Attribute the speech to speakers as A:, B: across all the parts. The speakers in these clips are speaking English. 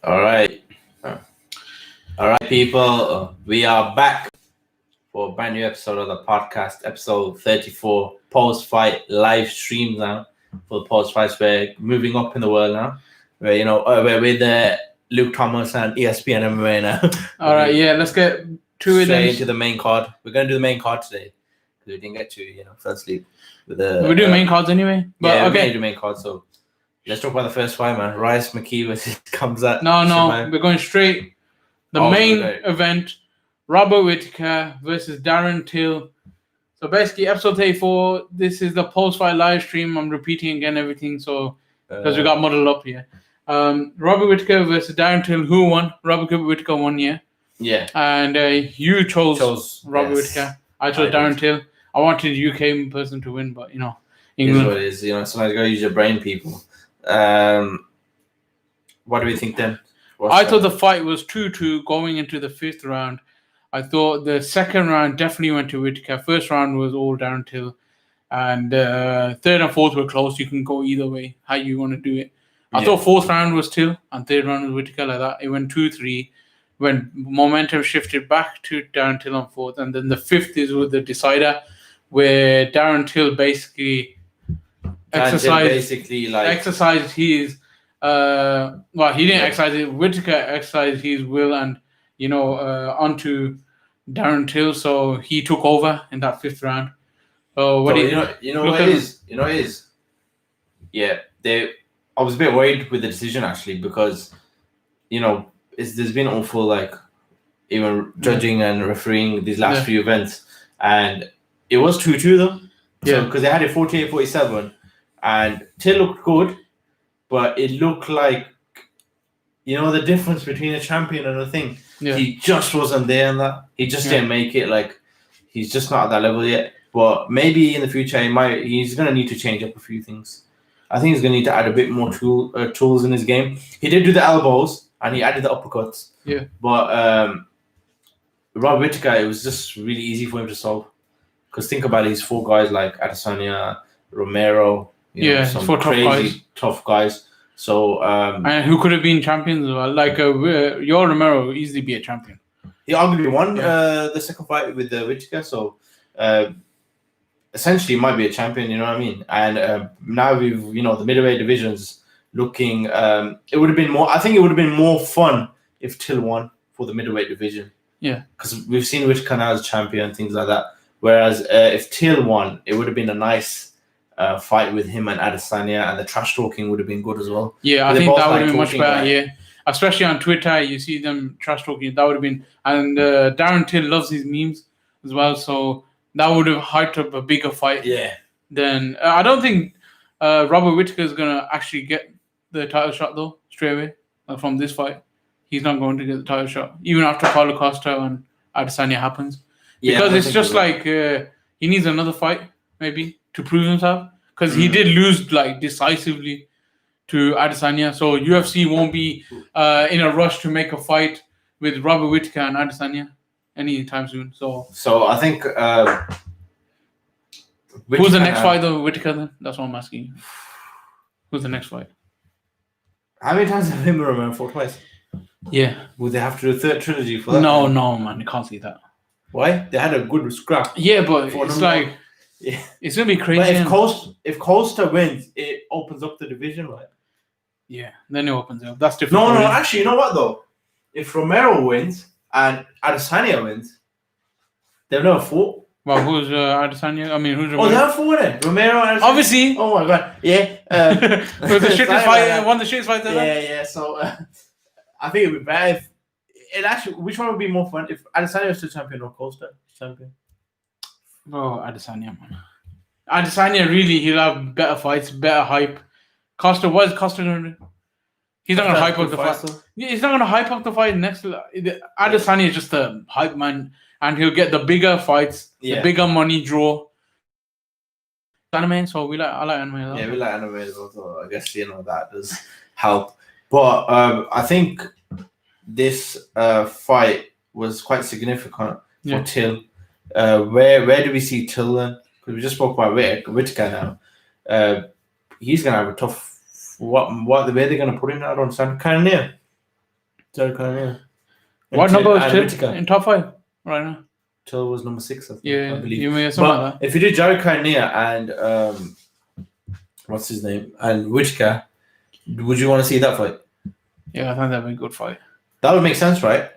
A: All right. All right, people. We are back for a brand new episode of the podcast, episode 34, post-fight live stream now. For the post-fights, we're moving up in the world now. We're with Luke Thomas and ESPN MMA now.
B: All right, yeah, let's get
A: straight into the main card. We're going to do the main card today because we didn't get to, firstly.
B: We do main cards anyway. But
A: yeah,
B: okay.
A: We do main card, so let's talk about the first fight, man. Rice McKee versus Kamzat.
B: No, we're going straight. The main event, Robert Whittaker versus Darren Till. So basically, episode 34, this is the post-fight live stream. I'm repeating again everything, so because we got muddled up here. Robert Whittaker versus Darren Till. Who won? Robert Whittaker won, yeah.
A: Yeah.
B: And you chose Robert Whittaker. I chose Darren Till. I wanted a UK person to win, but, England.
A: Is what it is. Sometimes you got to use your brain, people. What do we think then?
B: I thought the fight was 2-2 going into the fifth round. I thought the second round definitely went to Whittaker. First round was all Darren Till. And third and fourth were close. You can go either way, how you want to do it. I thought fourth round was Till and third round was Whittaker, like that. It went 2-3 when momentum shifted back to Darren Till on fourth. And then the fifth is with the decider where Darren Till basically exercised his... he didn't exercise it. Whittaker exercised his will and, onto Darren Till, so he took over in that fifth round. So what
A: it is? Yeah, I was a bit worried with the decision actually because, there's been awful even judging and refereeing these last few events, and it was 2-2 though. Yeah, because they had it 48-47, and Till looked good. But it looked like, the difference between a champion and a thing. Yeah. He just wasn't there in that. He just didn't make it. He's just not at that level yet. But maybe in the future, he's going to need to change up a few things. I think he's going to need to add a bit more tools in his game. He did do the elbows, and he added the uppercuts.
B: Yeah.
A: But Rob Whittaker, it was just really easy for him to solve. Because think about it, he's four guys like Adesanya, Romero... some
B: for
A: crazy tough guys. So
B: and who could have been champions as well? Your Romero easily be a champion.
A: He arguably won the second fight with the Whittaker, so essentially he might be a champion. You know what I mean? And now we've the middleweight divisions looking. It would have been more. I think it would have been more fun if Till won for the middleweight division.
B: Yeah,
A: because we've seen Whittaker now as champion and things like that. Whereas if Till won, it would have been a nice fight with him and Adesanya, and the trash talking would have been good as well.
B: Yeah, I think that would have been much better. Yeah, especially on Twitter, you see them trash talking. That would have been, and Darren Till loves his memes as well, so that would have hyped up a bigger fight.
A: Yeah.
B: Then I don't think Robert Whittaker is gonna actually get the title shot though straight away from this fight. He's not going to get the title shot even after Paulo Costa and Adesanya happens, because it's just he needs another fight maybe to prove himself, because he did lose decisively to Adesanya, so UFC won't be in a rush to make a fight with Robert Whittaker and Adesanya anytime soon. So
A: I think
B: who's the next fight though? Whittaker then? That's what I'm asking you. Who's the next fight?
A: How many times have him and Romero fought twice?
B: Yeah.
A: Would they have to do a third trilogy for that?
B: No, man, you can't see that.
A: Why? They had a good scrap.
B: Yeah, but it's yeah, it's gonna be crazy.
A: But if Costa wins, it opens up the division, right?
B: Yeah, then it opens up. That's different.
A: No. Actually, you know what though? If Romero wins and Adesanya wins, they've never fought.
B: Well, who's Adesanya? I mean, who's Romero?
A: Oh, they have fought it. Romero and Adesanya.
B: Obviously.
A: Oh my god. Yeah.
B: With the shittest fight, won the shittest fight.
A: Yeah. So I think it would be better if it actually. Which one would be more fun if Adesanya was the champion or Costa champion?
B: Oh, Adesanya, man. Adesanya, really, he'll have better fights, better hype. Costa, what is Costa going to do? He's not going to hype up the fight. He's not going to hype up the fight next. Adesanya is just a hype man, and he'll get the bigger fights, the bigger money draw. Anime, so I like anime.
A: Yeah, we like anime as well. So I guess that does help. But I think this fight was quite significant for Till. Where do we see Till then? Because we just spoke about Whittaker now. He's gonna have a tough. Where they're gonna put him? I don't understand. Kind of near. Jared Cannonier.
B: What number was
A: and
B: Till
A: Whittaker.
B: in top 5 right now?
A: Till was number 6, I think.
B: Yeah,
A: I believe.
B: you may have something
A: But
B: like that.
A: if you did Jared Cannonier and what's his name, and Whittaker, would you want to see that fight?
B: Yeah, I think that'd be a good fight.
A: That would make sense, right?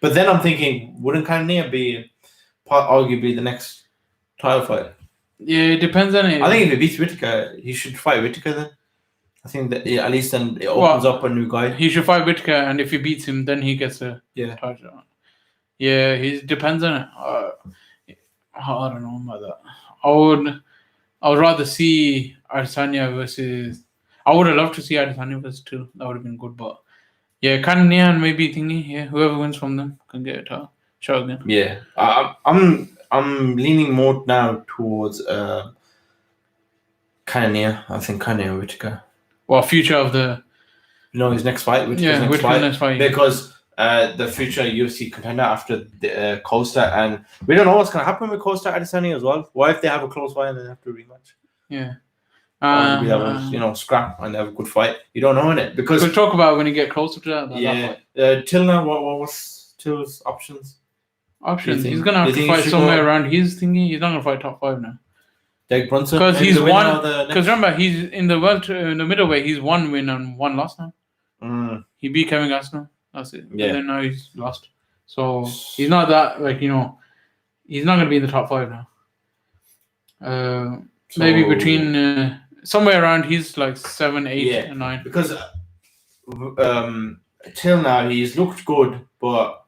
A: But then I'm thinking, wouldn't Cannonier be arguably the next title fight?
B: Yeah, it depends on it.
A: I think if he beats Whittaker, he should fight Whittaker then. I think that at least then it opens up a new guy.
B: He should fight Whittaker, and if he beats him, then he gets a title. Yeah, he depends on it. I don't know about that. I would rather see Adesanya versus. I would have loved to see Adesanya versus Till. That would have been good, but yeah, Cannonier and maybe thingy. Yeah, whoever wins from them can get a title. Shogun.
A: Yeah, I'm leaning more now towards Cannonier. I think Cannonier Whittaker.
B: Well, future of the.
A: His next fight.
B: Whittaker's next fight.
A: Because the future UFC contender after the Costa, and we don't know what's going to happen with Costa Adesanya as well. What if they have a close fight and then have to rematch?
B: Yeah.
A: Maybe that was, scrap and they have a good fight. You don't know, innit? Because
B: we'll talk about when you get closer to that.
A: Yeah. Till now, what's Till's options?
B: He's gonna have to fight somewhere around his thingy. He's not gonna fight top 5 now.
A: Like Brunson,
B: because he's won. Because remember, he's in the middleweight. He's 1 win and 1 loss now. He beat Kevin Gastelum. That's it. Yeah. And then now he's lost. So he's not that he's not gonna be in the top 5 now. Maybe between somewhere around he's like 7, 8, and 9.
A: Because till now he's looked good, but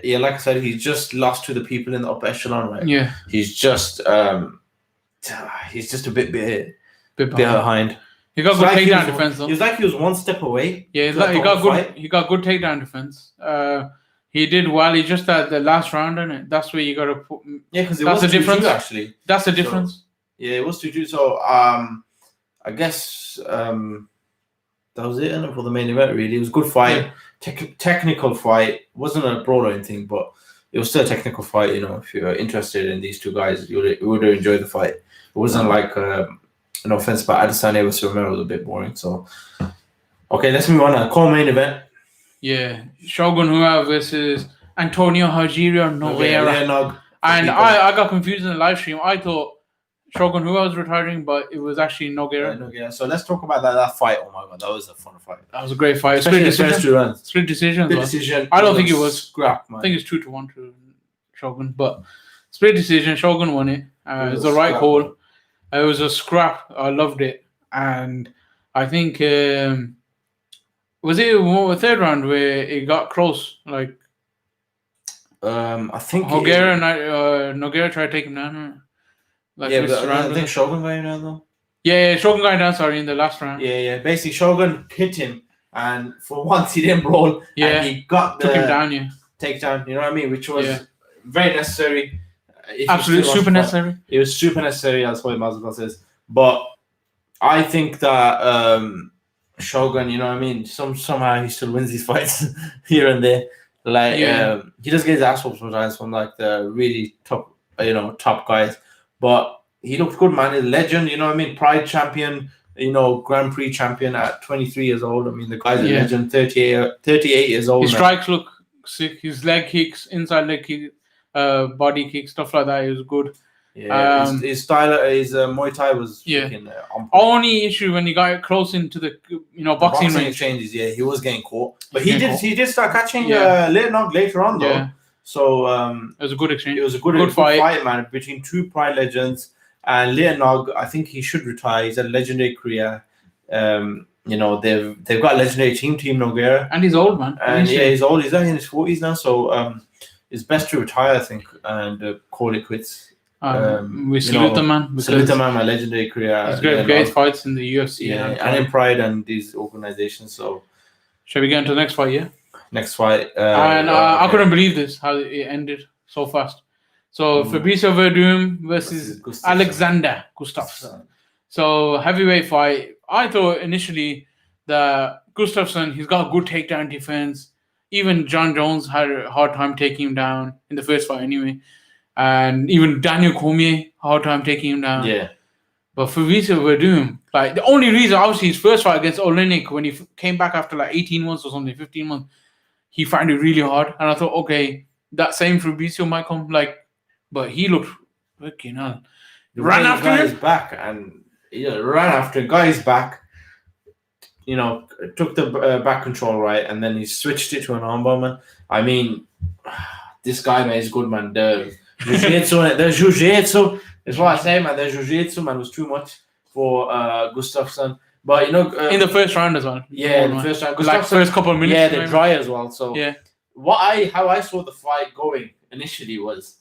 A: like I said, he's just lost to the people in the upper echelon, right?
B: Yeah.
A: He's just a bit behind.
B: He got good takedown defense though.
A: He was like he was 1 step away.
B: Yeah, he got good takedown defense. He did well. He just had the last round in it. That's where you got to put.
A: Yeah, because that's the difference. Actually,
B: that's the difference.
A: Yeah, it was 2-2. So I guess that was it for the main event. Really, it was a good fight, technical fight. Wasn't a brawl or anything, but it was still a technical fight. If you're interested in these two guys, you would have enjoyed the fight. It wasn't like no offense, but Adesanya versus Romero was a bit boring. So okay, let's move on. Co-main event.
B: Yeah, Shogun versus Antonio Hajiro Nogueira. And I got confused in the live stream. I thought Shogun was retiring, but it was actually Nogueira.
A: Yeah. So let's talk about that fight. Oh my god, that was a fun fight.
B: That was a great fight.
A: Split decision.
B: Split decision. I don't think it was scrap. I think it's 2-1 to Shogun, but split decision. Shogun won it. It was the right call. It was a scrap. I loved it, and I think was it the third round where it got close? I think Nogueira tried to take him down.
A: But I think Shogun got him down though.
B: Yeah, Shogun got him down. Sorry, in the last round.
A: Yeah. Basically, Shogun hit him, and for once he didn't brawl.
B: Yeah,
A: and he took
B: him down. Yeah,
A: takedown. You know what I mean? Which was very necessary.
B: Absolutely super necessary.
A: It was super necessary, as what Mazda says. But I think that Shogun, you know what I mean? Somehow he still wins these fights here and there. He just gets ass whooped sometimes from the really top, top guys. But he looked good, man. He's a legend, you know what I mean? Pride champion, Grand Prix champion at 23 years old. I mean, the guy's a legend, 38 years old.
B: His strikes look sick. His leg kicks, inside leg kick, body kick, stuff like that. He was good.
A: Yeah, his style, his Muay Thai was freaking on point.
B: Only issue when he got close into the boxing range.
A: Changes, he was getting caught, but he did start catching later on though. Yeah. So it
B: was a good exchange.
A: It was a good fight, man, between two Pride legends. And Leonog, I think he should retire. He's had a legendary career. They've got a legendary team Nogueira,
B: and he's old, man.
A: And he's old. He's in his 40s now, so it's best to retire, I think, and call it quits.
B: We salute the man.
A: Salute the man, my legendary career.
B: He's great fights in the UFC.
A: And in Pride and these organizations. So,
B: shall we get into the next fight? Yeah.
A: Next fight.
B: I couldn't believe this how it ended so fast. So Fabricio Verdum versus Alexander Gustafsson. So heavyweight fight. I thought initially that Gustafsson, he's got good takedown defense. Even John Jones had a hard time taking him down in the first fight anyway. And even Daniel Cormier, hard time taking him down.
A: Yeah.
B: But Fabricio Verdum, the only reason, obviously, his first fight against Olenek, when he came back after 18 months or something, 15 months, he found it really hard. And I thought, okay, that same Fabricio might come, but he looked freaking hell. Ran after him.
A: Back and ran after him. Guy's back. Took the back control right, and then he switched it to an armbar, man. I mean, this guy, man, is good, man. The jiu-jitsu is what I say, man. The jiu-jitsu, man, was too much for Gustafsson. But,
B: in the first round as well.
A: Yeah, in the first round.
B: First couple of minutes.
A: Yeah, they're dry as well. So,
B: yeah.
A: How I saw the fight going initially was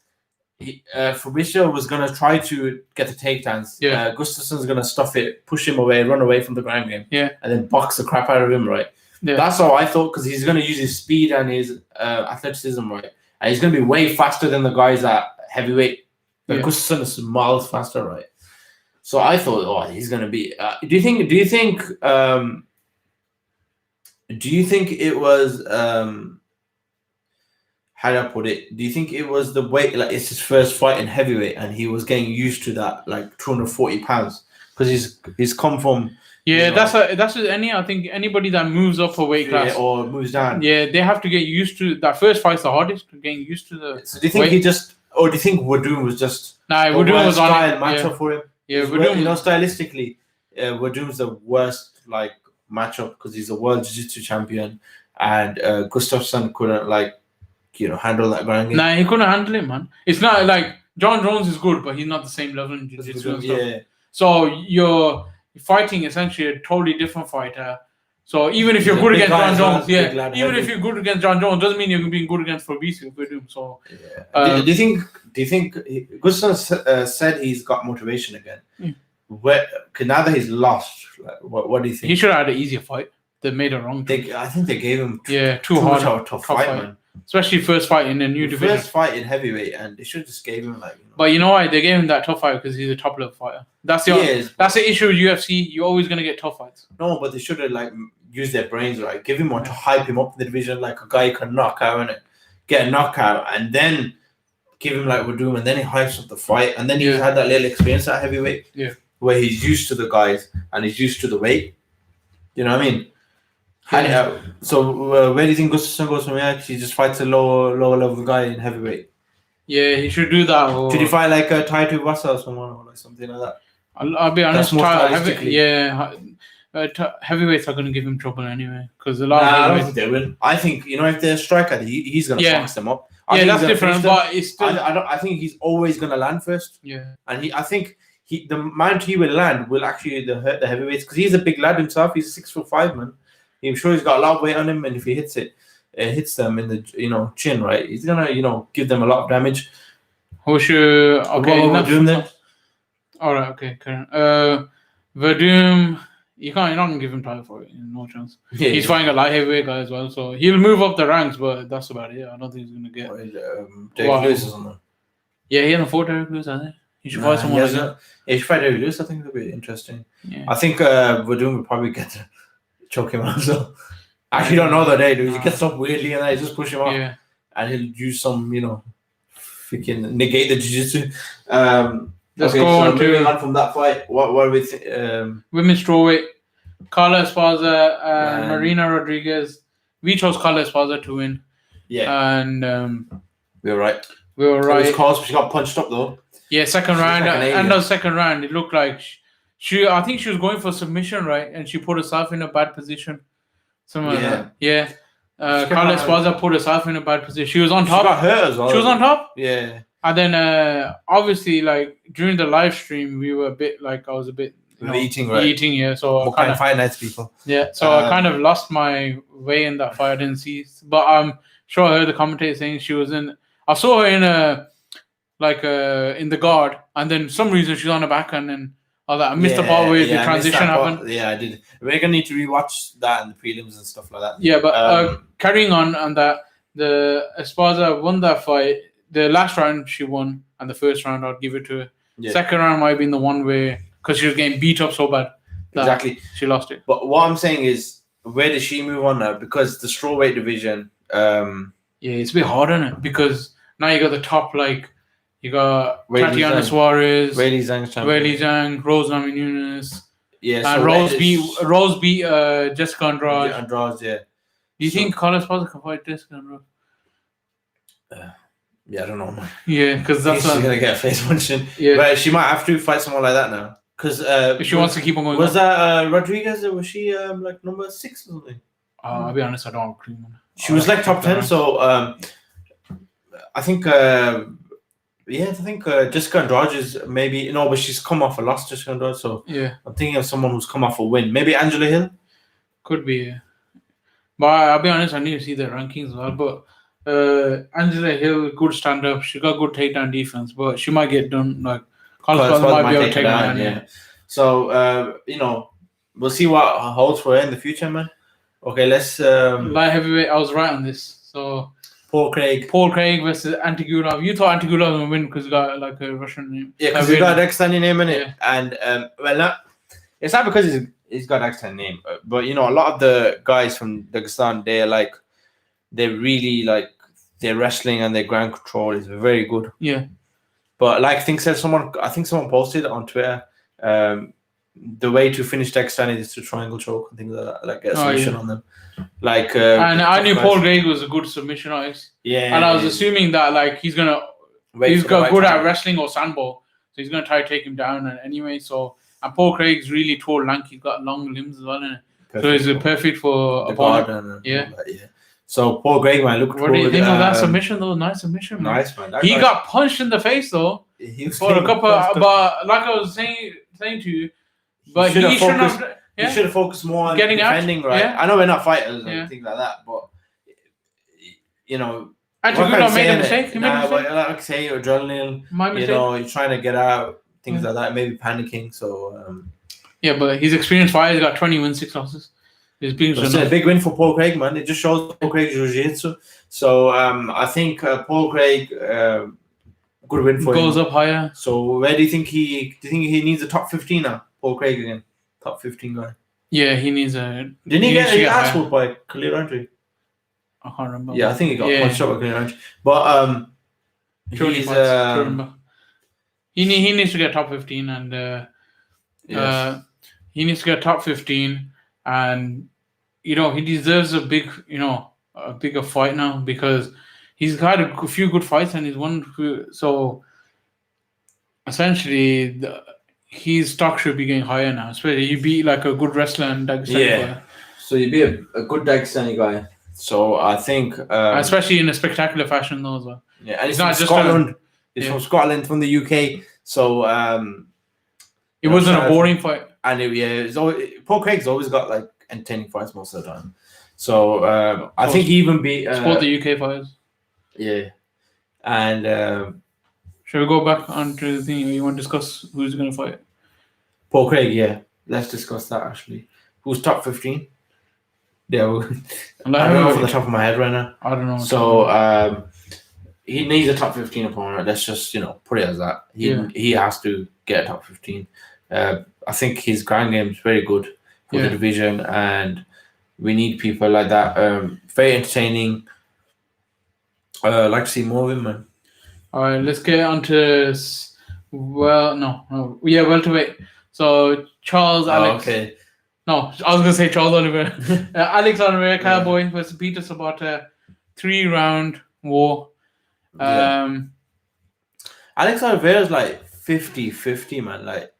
A: Fabricio was going to try to get the takedowns.
B: Yeah.
A: Gustafsson's going to stuff it, push him away, run away from the ground game.
B: Yeah.
A: And then box the crap out of him, right?
B: Yeah.
A: That's how I thought, because he's going to use his speed and his athleticism, right? And he's going to be way faster than the guys at heavyweight. But Gustafsson is miles faster, right? So I thought, he's going to be. Do you think it was? How do I put it? Do you think it was the weight? Like, it's his first fight in heavyweight, and he was getting used to that, like 240 pounds, because he's come from.
B: Yeah, that's with any. I think anybody that moves up a weight class
A: or moves down.
B: Yeah, they have to get used to that. First fight's the hardest. Getting used to the.
A: So do you think or do you think Werdum was just?
B: Nah, Werdum was on
A: style matchup for him.
B: Yeah, Werdum.
A: Stylistically, Werdum's the worst matchup because he's a world jiu-jitsu champion, and Gustafsson couldn't handle that ground game.
B: Nah, he couldn't handle it, man. It's not like John Jones is good, but he's not the same level in jiu-jitsu and stuff.
A: Yeah.
B: So you're fighting essentially a totally different fighter. So even if you're good against John Jones, if you're good against John Jones, doesn't mean you're being good against Fabricio. So
A: do you think Gustafsson said he's got motivation again? Now that he's lost, what do you think?
B: He should have had an easier fight. They made it wrong.
A: I think they gave him
B: too hard
A: of a tough fight, man.
B: Especially first fight in a new division.
A: First fight in heavyweight, and they should have just gave him
B: But you know why? They gave him that tough fight because he's a top level fighter. That's the issue with UFC. You're always gonna get tough fights.
A: No, but they should have used their brains right. Give him one to hype him up in the division, like a guy who can knock out and get a knockout, and then give him like Werdum, and then he hypes up the fight, and then he had that little experience at heavyweight, where he's used to the guys and he's used to the weight. You know what I mean? So where do you think Gustafsson goes from here? He just fights a lower level guy in heavyweight.
B: Yeah, he should do that.
A: Should he fight like a Tai Tuivasa or someone or something like that?
B: I'll be honest. Heavyweights are going to give him trouble anyway because a lot of
A: I don't think they will. I think if they're a striker, he's going to box them up.
B: That's different, but it's still.
A: I think he's always going to land first.
B: Yeah,
A: and I think the amount he will land will actually hurt the heavyweights because he's a big lad himself. He's 6'5", man. I'm sure he's got a lot of weight on him, and if he hits them in the chin, right, he's gonna give them a lot of damage.
B: Okay,
A: Werdum then.
B: All right, okay, Karen. Werdum, you're not gonna give him title for it. No chance. Yeah, he's fighting a light heavyweight guy as well, so he'll move up the ranks, but that's about it. I don't think he's gonna get.
A: Derek Lewis or something.
B: Yeah, he hasn't fought Derek Lewis, has he? He should fight someone like that.
A: He should fight Derek Lewis. I think it'll be interesting.
B: Yeah.
A: I think Werdum will probably get to choke him out. So I actually don't know that day. He gets up weirdly and I just push him off, and he'll use some, freaking negate the jiu-jitsu.
B: Let's go on
A: to from that fight. What are we?
B: Women's strawweight. Carla Esparza and Marina Rodriguez. We chose Carla Esparza to win.
A: Yeah,
B: and
A: we were right.
B: It was
A: close. She got punched up though.
B: Yeah, second round. End of second round, it looked like. I think she was going for submission, right? And she put herself in a bad position. Something like that. Yeah. Carla Esparza put herself in a bad position. She was on top.
A: She got hurt as well.
B: She was on top?
A: Yeah.
B: And then, obviously, during the live stream, we were a bit, I was a bit...
A: eating, right?
B: Eating, yeah. So
A: what kind of fight nights, people?
B: Yeah, so I kind of lost my way in that fight. I didn't see... But I'm sure I heard the commentator saying she was in... I saw her in in the guard, and then some reason she's on the back, and then... I missed the part where the transition happened.
A: Yeah, I did. We're gonna need to rewatch that in the prelims and stuff like that.
B: Yeah, but carrying on that, the Esparza won that fight. The last round she won, and the first round I'd give it to her. Yeah. Second round might have been the one where because she was getting beat up so bad.
A: Exactly,
B: she lost it.
A: But what I'm saying is, where does she move on now? Because the strawweight division.
B: It's a bit hard, isn't it? Because now you got the top You got Tatiana Suarez,
A: Weili Zhang,
B: Rose Namajunas.
A: Yeah,
B: and Rose beat Jessica Andrade.
A: Andrade, yeah.
B: Do you think Carlos Esparza can fight this guy, bro?
A: Yeah, I don't know.
B: Yeah, because that's
A: she's gonna get a face punching.
B: Yeah,
A: but she might have to fight someone like that now. Because
B: if she wants to keep on going.
A: Was that Rodriguez? Or was she like number 6 or something?
B: I'll be honest, I don't have a clue, man.
A: She was like top 10. So I think. I think Jessica Andrade is maybe but she's come off a loss, Jessica Andrade. So
B: yeah,
A: I'm thinking of someone who's come off a win. Maybe Angela Hill.
B: Could be. Yeah. But I'll be honest, I need to see the rankings as well. But Angela Hill, good stand up. She got good takedown defense, but she might get done. Like Carlos might be able to take down. Yeah.
A: So we'll see what holds for her in the future, man. Okay, let's.
B: Light heavyweight. I was right on this. So.
A: Paul Craig
B: versus Antigulov. You thought Antigulov would win because he got like a Russian name.
A: Yeah, because he's got a Dagestani name in it. Yeah. And it's not because he's got a Dagestani name, but a lot of the guys from Dagestan, they're really like their wrestling and their ground control is very good.
B: Yeah.
A: But like I think someone posted on Twitter, the way to finish Dagestani is to triangle choke and things like that, like get a submission on them. Like
B: and I knew Paul Craig was a good submission artist.
A: Yeah.
B: And I was assuming that like he's got good at wrestling or sambo, so he's gonna try to take him down anyway. So and Paul Craig's really tall, lanky, he's got long limbs as well, innit? So he's perfect for opponent. Yeah.
A: So Paul Craig, man, look.
B: What do you think of that submission though? Nice submission, man.
A: Nice, man.
B: He got punched in the face though. For a couple, but like I was saying to you, but he shouldn't have.
A: You should have focused more on
B: getting
A: defending, right?
B: Yeah.
A: I know we're not fighters and things like that, but
B: Antigulov made a mistake. He made a mistake.
A: Like I say, adrenaline.
B: My mistake.
A: You're trying to get out, things like that. Maybe panicking. So.
B: Yeah, but he's experienced fighter. He's got 20 wins, 6 losses.
A: It's a big win for Paul Craig, man. It just shows Paul Craig's jiu-jitsu. So I think Paul Craig, good win for him.
B: Goes up higher.
A: So where do you think he needs a top 15 now? Paul Craig again. Top 15 guy.
B: Yeah, he needs a.
A: Didn't he get ass whooped by Khalil Rountree?
B: I can't remember.
A: Yeah, I think he got punched up by Khalil Rountree. But
B: he needs to get top 15 and he needs to get top 15 and he deserves a bigger fight now because he's had a few good fights and he's won. So essentially, his stock should be getting higher now. Especially you beat like a good wrestler and Dagestani guy.
A: So you be a good Dagestani guy. So I think,
B: especially in a spectacular fashion though as well.
A: Yeah, and he's not just Scotland. He's from Scotland, from the UK. So
B: it wasn't a boring fight.
A: And Paul Craig's always got like entertaining fights most of the time. So I think he even beat
B: support the UK fighters.
A: Yeah, and
B: should we go back onto the thing? You want to discuss who's going to fight?
A: Paul Craig, yeah. Let's discuss that actually. Who's top 15? Yeah, I don't know off the top of my head right now.
B: I don't know.
A: So he needs a top 15 opponent. Let's just put it as that. He has to get a top 15. I think his ground game is very good for the division, and we need people like that. Very entertaining. I'd like to see more of him, man.
B: All right, let's get on to welterweight. So Charles Alex.
A: Okay.
B: No, I was gonna say Charles Oliveira. Alex Oliveira, Cowboy versus Peter Sabata, 3-round war.
A: Alex Oliveira's like 50-50, man. Like,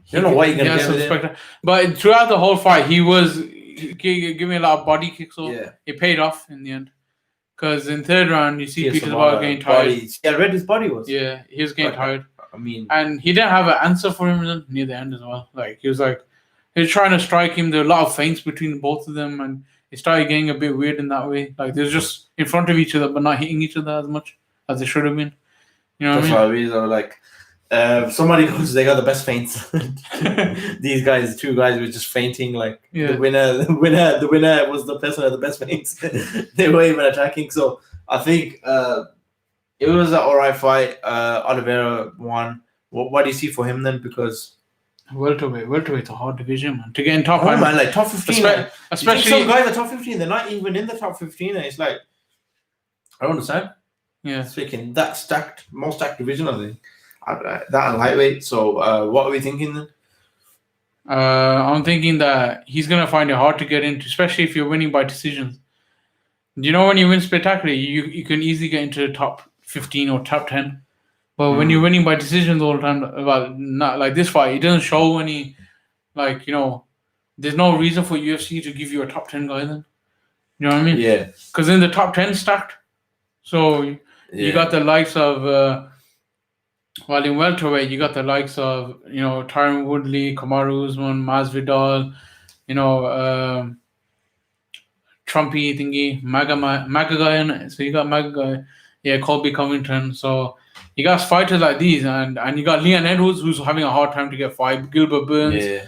A: you don't know what you're gonna get with him.
B: But throughout the whole fight, he was giving a lot of body kicks. So it paid off in the end. Because in third round, you see Peter Sabata getting tired.
A: I read his body was.
B: Yeah, he was getting tired.
A: I mean,
B: and he didn't have an answer for him near the end as well. Like he was trying to strike him. There were a lot of feints between both of them, and it started getting a bit weird in that way. Like they were just in front of each other, but not hitting each other as much as they should have been. You know what I mean?
A: That's what I mean. Though, like, somebody goes, they got the best feints. These guys, 2 guys were just fainting. Like the winner was the person with the best feints. They were even attacking. So I think it was an alright fight. Oliveira won. What do you see for him then? Because welterweight's a hard division, man. To get in top, man, like top 15,
B: especially
A: some guys are top 15. They're not even in the top 15, and it's like I don't understand.
B: Yeah,
A: speaking that most stacked division, I think that and lightweight. So what are we thinking then?
B: I'm thinking that he's gonna find it hard to get into, especially if you're winning by decisions. You know, when you win spectacularly, you can easily get into the top 15 or top 10. But when you're winning by decisions all the time, well, not like this fight, it doesn't show any, like, there's no reason for UFC to give you a top 10 guy then. You know what I mean?
A: Yeah.
B: Because in the top 10 stacked. So you got the likes of, well, in welterweight, you got the likes of, Tyron Woodley, Kamaru Usman, Masvidal, Trumpy thingy, Maga guy in it. So you got Maga guy, Colby Covington. So you got fighters like these, and you got Leon Edwards, who's having a hard time to get fight. Gilbert Burns.
A: Yeah.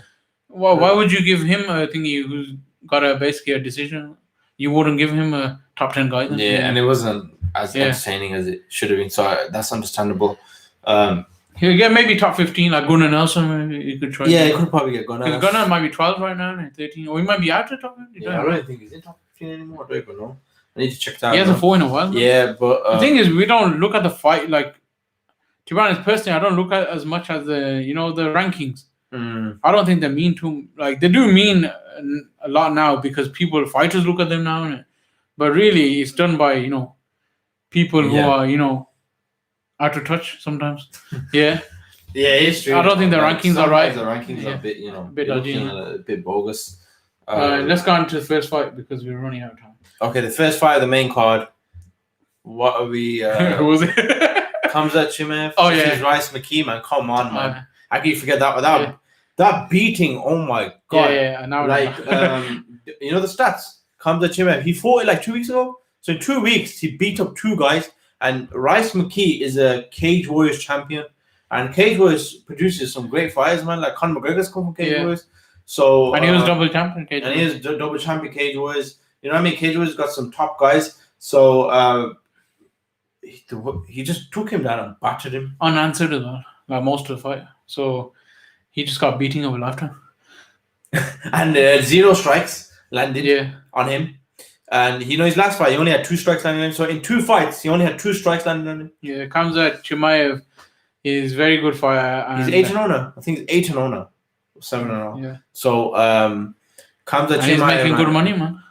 B: Well, why would you give him a thingy who's got basically a decision? You wouldn't give him a top 10 guy then?
A: Yeah, and it wasn't as entertaining as it should have been. So that's understandable.
B: He'll get maybe top 15, like Gunnar Nelson. Maybe you could try.
A: Yeah, you could probably get Gunnar.
B: Because Gunnar might be 12 right now, 13, or he might be out of top 15.
A: Yeah, I don't think he's in top 15 anymore. I don't even know. I need to check that out.
B: He hasn't fought in a while.
A: Yeah, but
B: the thing is, we don't look at the fight like. To be honest, personally, I don't look at it as much as the the rankings. I don't think they mean too. Like they do mean a lot now because fighters look at them now, but really it's done by people who are out of touch sometimes. Yeah.
A: Yeah, it's true.
B: I don't think the rankings are right.
A: The rankings are a bit,
B: a bit dodgy,
A: a bit bogus.
B: Let's go on to the first fight because we're running out of time.
A: Okay, the first fight of the main card. What are we?
B: Who was it?
A: Khamzat Chimaev.
B: Oh yeah,
A: Rice McKee, man. Come on, man. How can you forget that? That beating. Oh my god.
B: Yeah. Now
A: like the stats. Khamzat Chimaev. He fought it like 2 weeks ago. So in 2 weeks, he beat up 2 guys. And Rice McKee is a Cage Warriors champion. And Cage Warriors produces some great fighters, man. Like Conor McGregor's come from Cage Warriors. So
B: and he was double champion Cage
A: Warriors. And he is double champion Cage Warriors. You know what I mean? Cage Warriors got some top guys. So he just took him down and battered him.
B: Unanswered as well, like most of the fight. So he just got beating over lifetime.
A: And 0 strikes landed on him. And his last fight, he only had 2 strikes landing on him. So in 2 fights, he only had 2 strikes landing on him.
B: Yeah, Khamzat Chimaev is very good fighter.
A: He's 8-0 now. I think he's 8-0 now. 7-0.
B: Yeah.
A: So Khamzat Chimaev.
B: He's making good money, man.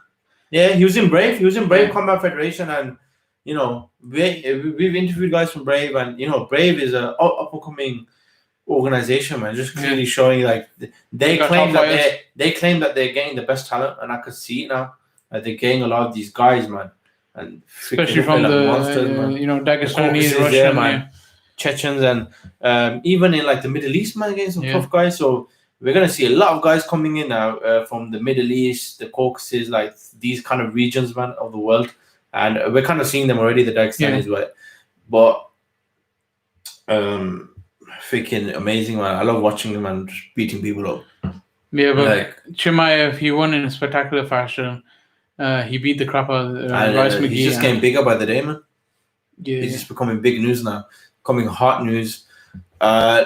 A: Yeah, he was in Brave. He was in Brave Combat Federation, and we've interviewed guys from Brave, and Brave is a up and coming organization, man. Just clearly showing like they claim that they're getting the best talent, and I could see it now. Like they're getting a lot of these guys, man, and
B: especially from the monsters, Dagestani, Russian, man.
A: Chechens, and even in like the Middle East, man, getting some tough guys. So we're gonna see a lot of guys coming in now from the Middle East, the Caucasus, like these kind of regions, man, of the world, and we're kind of seeing them already. The Dagestanis, but freaking amazing, man. I love watching them and beating people up.
B: Yeah, but Chimaev, he won in a spectacular fashion. He beat the crap out of Rice McKee.
A: He's just getting bigger by the day, man.
B: Yeah,
A: he's just becoming big news now, becoming hot news.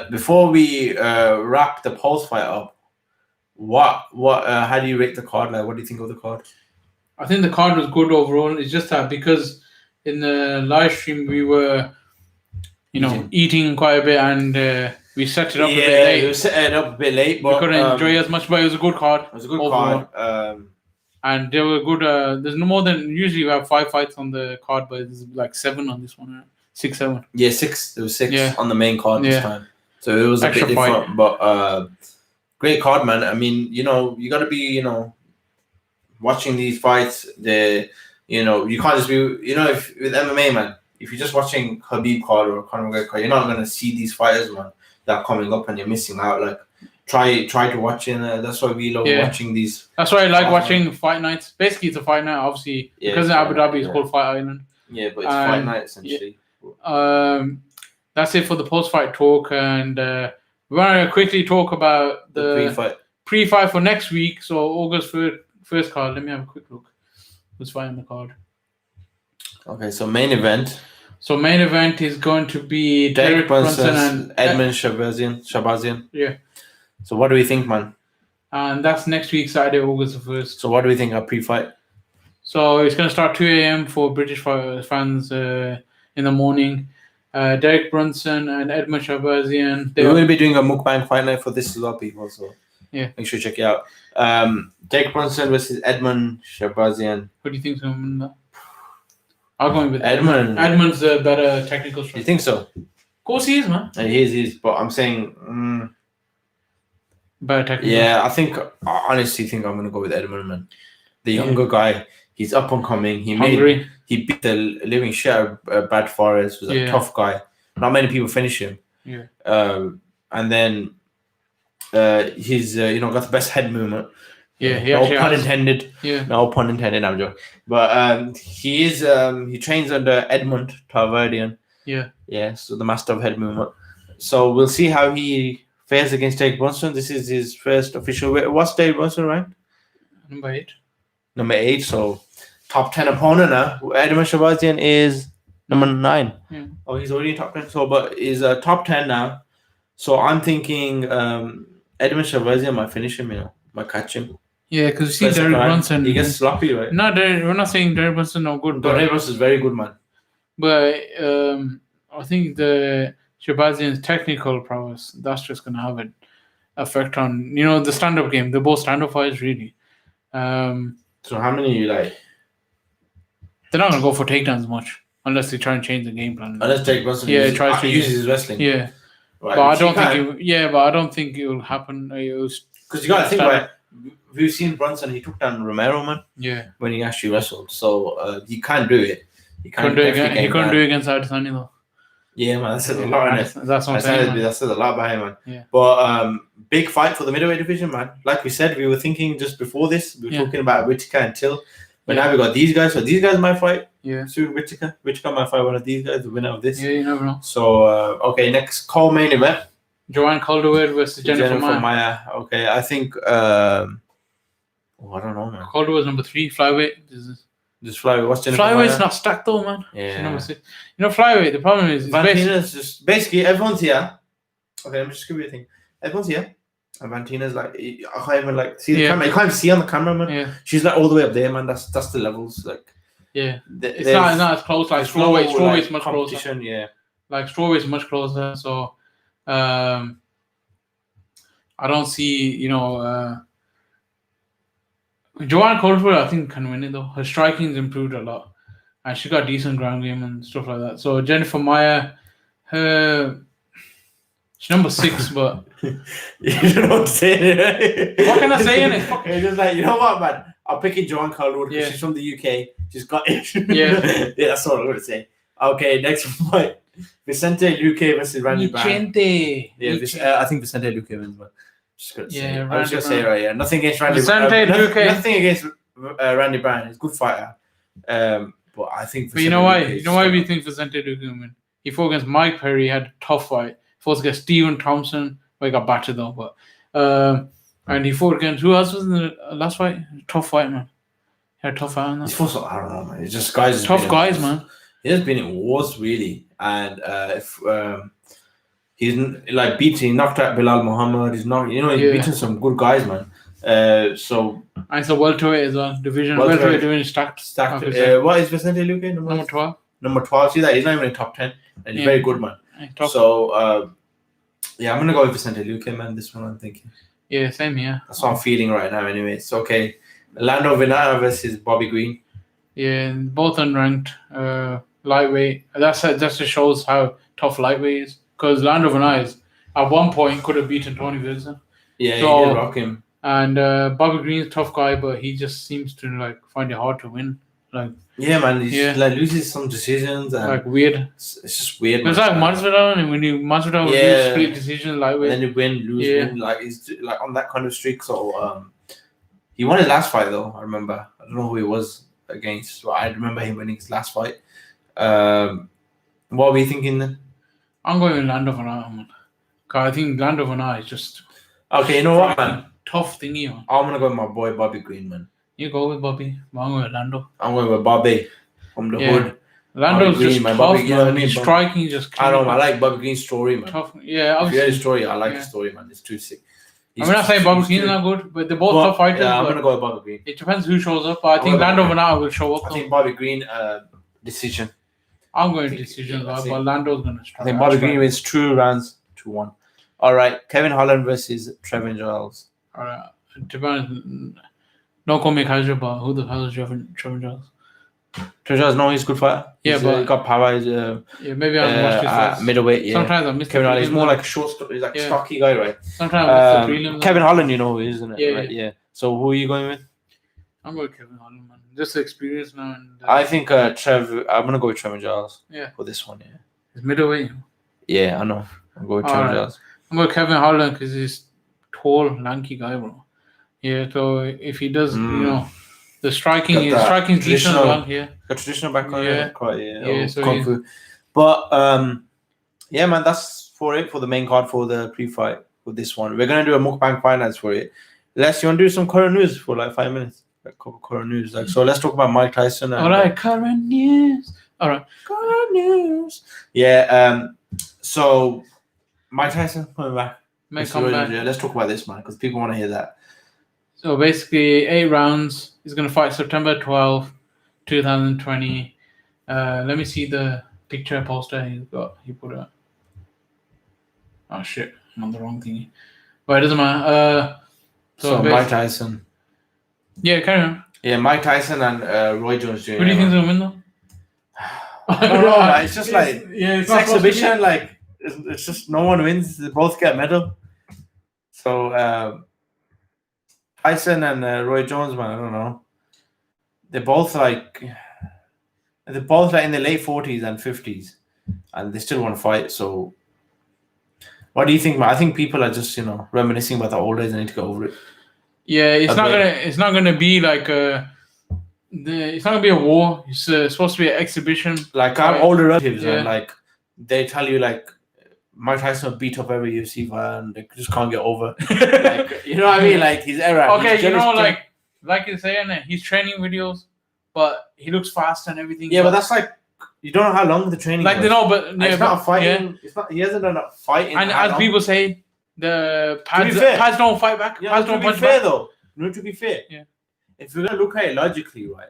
A: Before we wrap the post fight up, how do you rate the card? Like, what do you think of the card?
B: I think the card was good overall. It's just that because in the live stream we were, eating quite a bit, and we set it up a bit late.
A: We set it up a bit late, but
B: we couldn't enjoy as much. But it was a good card.
A: It was a good overall card.
B: And there were good. There's no more than usually we have 5 fights on the card, but there's like 7 on this one. Right? 6, 7.
A: Yeah, 6. There was 6 on the main card this time, so it was
B: extra
A: a bit different. But great card, man. I mean, you got to be, watching these fights. You can't just be, if with MMA, man. If you're just watching Khabib card or Conor McGregor card, you're not gonna see these fighters, man, that are coming up, and you're missing out. Like, try to watch it. That's why we love watching these.
B: That's why I like watching fight nights. Basically, it's a fight night, obviously, because in Abu Dhabi it's called Fight Island.
A: Yeah, but it's fight night essentially.
B: That's it for the post-fight talk, and we want to quickly talk about the pre-fight for next week. So August first card. Let me have a quick look. Who's fighting the card?
A: Okay, so main event.
B: So main event is going to be Derek Brunson and
A: Edmund Shahbazyan.
B: Yeah.
A: So what do we think, man?
B: And that's next week, Saturday, August 1st.
A: So what do we think of pre-fight?
B: So it's going to start 2 a.m. for British fans in the morning. Derek Brunson and Edmund Shahbazyan.
A: We're going to be doing a mukbang fight night for this as well, people. So make sure you check it out. Derek Brunson versus Edmund Shahbazyan.
B: What do you think of him? I'm going with
A: Edmund.
B: Edmund's a better technical
A: You
B: striker.
A: think so?
B: Of course he is, man.
A: He is. But I'm saying,
B: Better technical.
A: yeah, I honestly think I'm gonna go with Edmund, man. The younger guy, he's up and coming. He beat the living shit out of Brad Forrest. Was a tough guy. Not many people finish him.
B: Yeah.
A: And then he's got the best head movement.
B: Yeah, he
A: no
B: actually
A: pun
B: has.
A: intended.
B: Yeah.
A: No pun intended. I'm joking. But he trains under Edmund Tarverdian.
B: Yeah.
A: Yeah. So the master of head movement. So we'll see how he fares against Jake Brunson. This is his first official. What's Jake Brunson ranked?
B: Number 8.
A: Number 8. So top 10 opponent now. Edmund Shahbazyan is number 9.
B: Yeah.
A: Oh, he's already in top 10. So, but he's top 10 now. So I'm thinking Edmund Shahbazyan might finish him. Might catch him.
B: Yeah, because you see Derek Brunson.
A: He gets sloppy, right?
B: No, we're not saying Derek Brunson no good.
A: But Derek Brunson is very good, man.
B: But I think the Shahbazyan's technical prowess, that's just going to have an effect on, the stand-up game. They're both stand-up fights, really.
A: So how many you like?
B: They're not going to go for takedowns much unless they try and change the game plan.
A: Unless Jake Brunson
B: tries to
A: use his wrestling.
B: Yeah.
A: Right,
B: but I don't think it will happen.
A: Because you got to think about it. We've seen Brunson, he took down Romero, man.
B: Yeah. When
A: he actually wrestled. So he can't do it.
B: He couldn't do it against Adesanya, though.
A: Yeah, man, that says a lot in it.
B: That's what I'm saying.
A: That says a lot about him, man.
B: Yeah.
A: But big fight for the middleweight division, man. Like we said, we were thinking just before this, we were talking about Whittaker and Till. But now we got these guys. So these guys might fight.
B: Yeah.
A: Soon Whittaker. Whittaker might fight one of these guys, the winner of this.
B: Yeah, you never know.
A: So, okay, next co-main event.
B: Joanne Calderwood versus Jennifer
A: Maia. Okay, I think... I don't know, man.
B: Calderwood's number 3, flyweight.
A: Just flyweight. What's Jennifer
B: Flyweight's
A: Maia?
B: not stacked, though, man.
A: Yeah.
B: Number 6. Flyweight, the problem is...
A: Vantina's just... Basically, everyone's here. Okay, let me just give you a thing. Everyone's here. And Vantina's like... I can't even, see the camera. You can't even see on the camera, man.
B: Yeah.
A: She's, all the way up there, man. That's the levels,
B: Yeah. It's not as close. Like, strawweight's much closer.
A: Yeah.
B: Like, strawweight's much closer. So, I don't see, Joanne Calderwood, I think, can win it, though. Her striking's improved a lot. And she got decent ground game and stuff like that. So, Jennifer Maia, she's number 6, but...
A: You don't know what to say.
B: What can I say in it?
A: It's just like, you know what, man? I'm picking Joanne Calderwood because she's from the UK. She's got it.
B: Yeah.
A: Yeah, that's what I'm going to say. Okay, next fight. Vicente Luque versus Randy Brown. Yeah, I think Vicente Luque wins, but just gonna say. I was gonna say right. Yeah, nothing against Randy. Nothing against Randy Brown. He's a good fighter. But I think.
B: But you know why? You know why we think Vicente Luque will win? He fought against Mike Perry. He had a tough fight. He fought against Stephen Thompson. Well, he got battered though. But and he fought against who else was in the last fight? Tough fight, man. He had a tough fight on that.
A: He's fought, I don't know, man. It's just guys.
B: Tough guys, man.
A: He has been in wars, really, and if he's he knocked out Bilal Muhammad. He's not, he's beaten some good guys, man. So
B: and it's a welterweight as well. Welterweight division stacked.
A: What is Vicente Luque?
B: Number 12.
A: Number 12. See that he's not even in top 10, and he's very good, man. So I'm gonna go with Vicente Luque, man. This one I'm thinking.
B: Yeah, same here.
A: That's what I'm feeling right now. Anyway, it's okay. Lando Venata versus Bobby Green.
B: Yeah, both unranked. Lightweight. That just shows how tough lightweight is. Because Lando Venata at one point could have beaten Tony Ferguson.
A: Yeah, he did rock him.
B: And Bobby Green's a tough guy, but he just seems to find it hard to win.
A: Yeah, man. He loses some decisions and
B: weird.
A: It's just weird.
B: It's like Masvidal, and when Masvidal lose split decision lightweight,
A: and then you win, win. He's on that kind of streak. So he won his last fight though. I remember. I don't know who he was against, but I remember him winning his last fight. What were you thinking then?
B: I'm going with Lando Venata, man. Cause I think Lando Venata is just
A: okay. You know what, man?
B: Tough thingy, man.
A: I'm gonna go with my boy Bobby Green, man.
B: You go with Bobby. I'm going with Lando.
A: I'm going with Bobby from the hood.
B: Lando's Bobby just Green, tough, man. He's striking, just.
A: I know. I like Bobby Green's story, man.
B: Tough. Yeah, obviously.
A: If you heard his story, I like his story, man. It's too sick.
B: I'm not saying Bobby Green's not good, but they're both tough fighters.
A: Yeah, I'm gonna go with Bobby Green.
B: It depends who shows up, but I think Lando Venata will show up.
A: I think Bobby Green decision.
B: I'm going decision, but Lando's gonna.
A: I think Bobby Green wins 2 rounds to 1. All right, Kevin Holland versus Trevin Giles.
B: All right, to be honest, no comment casual, but who the hell is Trevin Giles?
A: Treasures, no, he's a good fighter.
B: Yeah,
A: He got power. He's
B: maybe I haven't watched his fights.
A: middleweight. Yeah.
B: Sometimes I miss
A: Kevin Holland. He's more like a he's like a stocky guy, right?
B: Sometimes I miss the prelims.
A: Kevin Holland, you know who he is, isn't it?
B: Yeah,
A: right? Yeah. So who are you going with?
B: I'm going with Kevin Holland, man. Just the experience now. And,
A: I think Trev. I'm gonna go with Trevor Giles.
B: Yeah.
A: For this one, yeah.
B: It's middleweight.
A: Yeah, I know. I'm going with Trevor Giles.
B: I'm going with Kevin Holland because he's tall, lanky guy, bro. Yeah. So if he does, you know. The striking is decent as well. Yeah,
A: the traditional background.
B: Yeah,
A: quite.
B: Yeah. So
A: Kung Fu. But yeah, man, that's for it for the main card for the pre-fight with this one. We're gonna do a mukbang finance for it. Les, you want to do some current news for like 5 minutes? Like couple current news. Like so, let's talk about Mike Tyson. And,
B: all right, current news. All right,
A: current news. Yeah. So Mike Tyson coming back.
B: Let's
A: talk about this, man, because people want to hear that.
B: So basically, 8 rounds. He's going to fight September 12th, 2020. Let me see the picture poster he put up. Oh, shit. I'm on the wrong thingy. But it doesn't matter.
A: So Mike Tyson.
B: Yeah, carry on.
A: Yeah, Mike Tyson and Roy Jones Jr.
B: Who do you think is going to win, though?
A: I don't know. Like, it's just like
B: it's
A: exhibition. Like it's just no one wins. They both get a medal. So Tyson and Roy Jones, man, I don't know. They're both like in the late 40s and 50s, and they still want to fight. So, what do you think, man? I think people are just reminiscing about the old days and need to get over it.
B: Yeah, it's not gonna be like it's not gonna be a war. It's supposed to be an exhibition.
A: Like our older relatives, and like they tell you like Mike Tyson beat up every UFC fighter and they just can't get over. Like, you know what I mean? Like his era.
B: Okay, like you're saying, he's training videos, but he looks fast and everything.
A: Yeah, but that's like you don't know how long the training.
B: Like
A: was.
B: But
A: it's not fighting. Yeah. It's not. He hasn't done a fighting.
B: And as people say, the pads don't fight back.
A: Yeah,
B: pads don't punch
A: fair
B: back.
A: Though. No, to be fair.
B: Yeah.
A: If you're gonna look at it logically, right,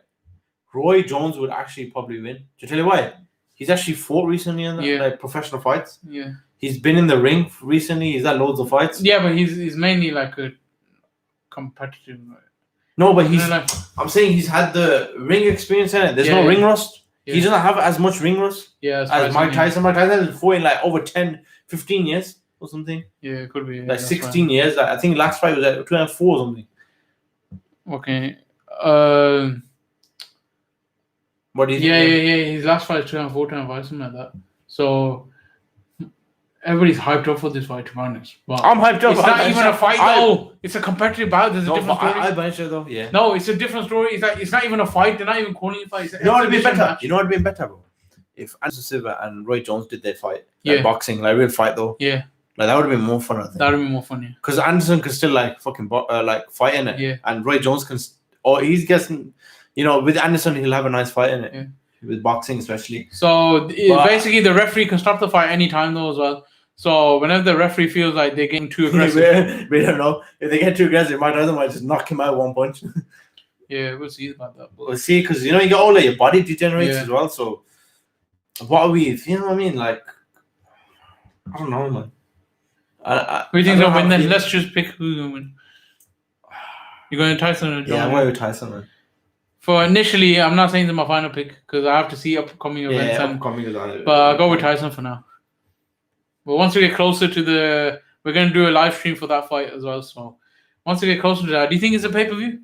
A: Roy Jones would actually probably win. To tell you why, he's actually fought recently in like professional fights.
B: Yeah.
A: He's been in the ring recently. He's had loads of fights.
B: Yeah, but he's mainly like a competitive.
A: No, but I'm saying he's had the ring experience in it. There's no ring rust. Yeah. He doesn't have as much ring rust as Mike Tyson. Mike Tyson has fought in like over 10, 15 years or something.
B: Yeah, it could be.
A: Like 16 years. I think last fight was at 2004 or something.
B: Okay.
A: What do you think?
B: Yeah. His last fight is 2004, 2005, something like that. So everybody's hyped up for this fight, to be honest. But
A: I'm hyped up.
B: It's not even a fight, though. It's a competitive bout. There's a different story.
A: I bench it, though. Yeah.
B: No, it's a different story. It's not even a fight. They're not even calling it a fight.
A: You know what would be better? Match. You know what would be better, bro? If Anderson Silva and Roy Jones did their fight, like boxing, like real fight, though.
B: Yeah.
A: Like that would have been more fun, I think.
B: That would be more fun, yeah.
A: Because Anderson can still like fucking like fight in it.
B: Yeah.
A: And Roy Jones can, or he's guessing, with Anderson he'll have a nice fight in it.
B: Yeah.
A: With boxing especially.
B: So basically the referee can stop the fight anytime though as well. So whenever the referee feels like they're getting too aggressive.
A: we don't know. If they get too aggressive, Mike Tyson might just knock him out one punch.
B: Yeah, we'll see about that.
A: We'll see, because you get older, your body degenerates as well. So what are we, you know what I mean? Like, I don't know, man.
B: Who do you think's gonna win then? Let's just pick who's gonna win. You're going to Tyson or John?
A: Yeah, I'm going with Tyson, man.
B: For initially, I'm not saying it's my final pick because I have to see upcoming events. But I'll go with Tyson for now. But once we get closer to we're going to do a live stream for that fight as well. So once we get closer to that, do you think it's a pay-per-view?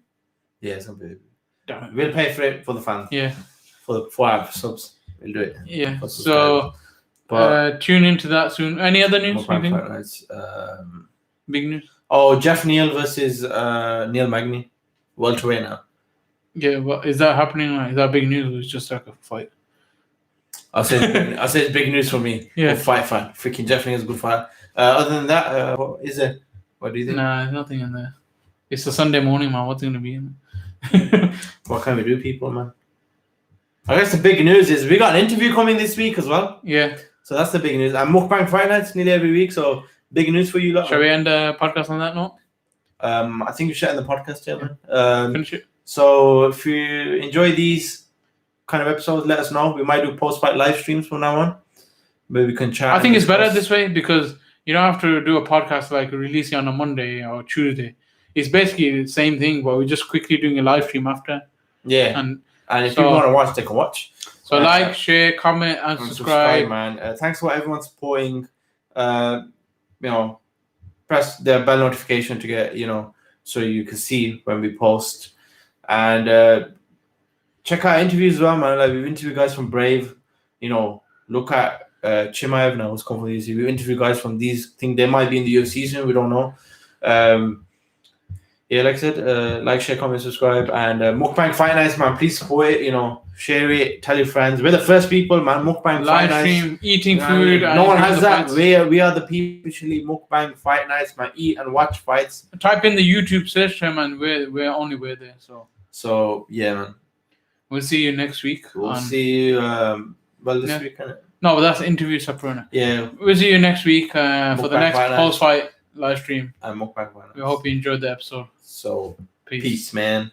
A: Yeah, it's a pay-per-view. We'll pay for it for the fans.
B: Yeah.
A: For our subs. We'll do it.
B: Yeah. So tune into that soon. Any other news? Big news?
A: Oh, Jeff Neal versus Neil Magny. Welterweight now.
B: Yeah, but is that happening? Is that big news or is it just like a fight?
A: I'll say it's big news for me.
B: Yeah.
A: Good fight fan. Freaking Jeff Neal's a good fight. Other than that, what is it? What do you think?
B: Nah, there's nothing in there. It's a Sunday morning, man. What's going to be in there?
A: What can we do, people, man? I guess the big news is we got an interview coming this week as well.
B: Yeah.
A: So that's the big news. And Mukbang Fight Nights nearly every week, so big news for you lot.
B: Shall we end the podcast on that note?
A: I think we should end the podcast here, man.
B: Finish it.
A: So if you enjoy these kind of episodes, let us know. We might do post-fight live streams from now on. Maybe we can chat.
B: I think it's better this way because you don't have to do a podcast like releasing on a Monday or Tuesday. It's basically the same thing, but we're just quickly doing a live stream after.
A: Yeah.
B: And
A: And if people want to watch, they can watch.
B: So like, share, comment, and subscribe,
A: man. Thanks for everyone supporting. Press the bell notification to get, so you can see when we post. And check out interviews as well, man. Like, we've interviewed guys from Brave. Look at Chimaev now, who's come from the UFC. We've interviewed guys from these things. They might be in the UFC soon. We don't know. Like I said, like, share, comment, subscribe. And Mukbang Fight Nights, man. Please support it. Share it. Tell your friends. We're the first people, man. Mukbang Fight Nights. Live stream,
B: eating food.
A: No one has that. We are the people officially Mukbang Fight Nights, man. Eat and watch fights.
B: Type in the YouTube search term, and we're there.
A: So yeah, man.
B: We'll see you next week.
A: We'll see you. This week.
B: No, but that's interview separate.
A: Yeah.
B: We'll see you next week for the next post-fight live stream.
A: And Mukbang Fight Nights.
B: We hope you enjoyed the episode.
A: So peace, man.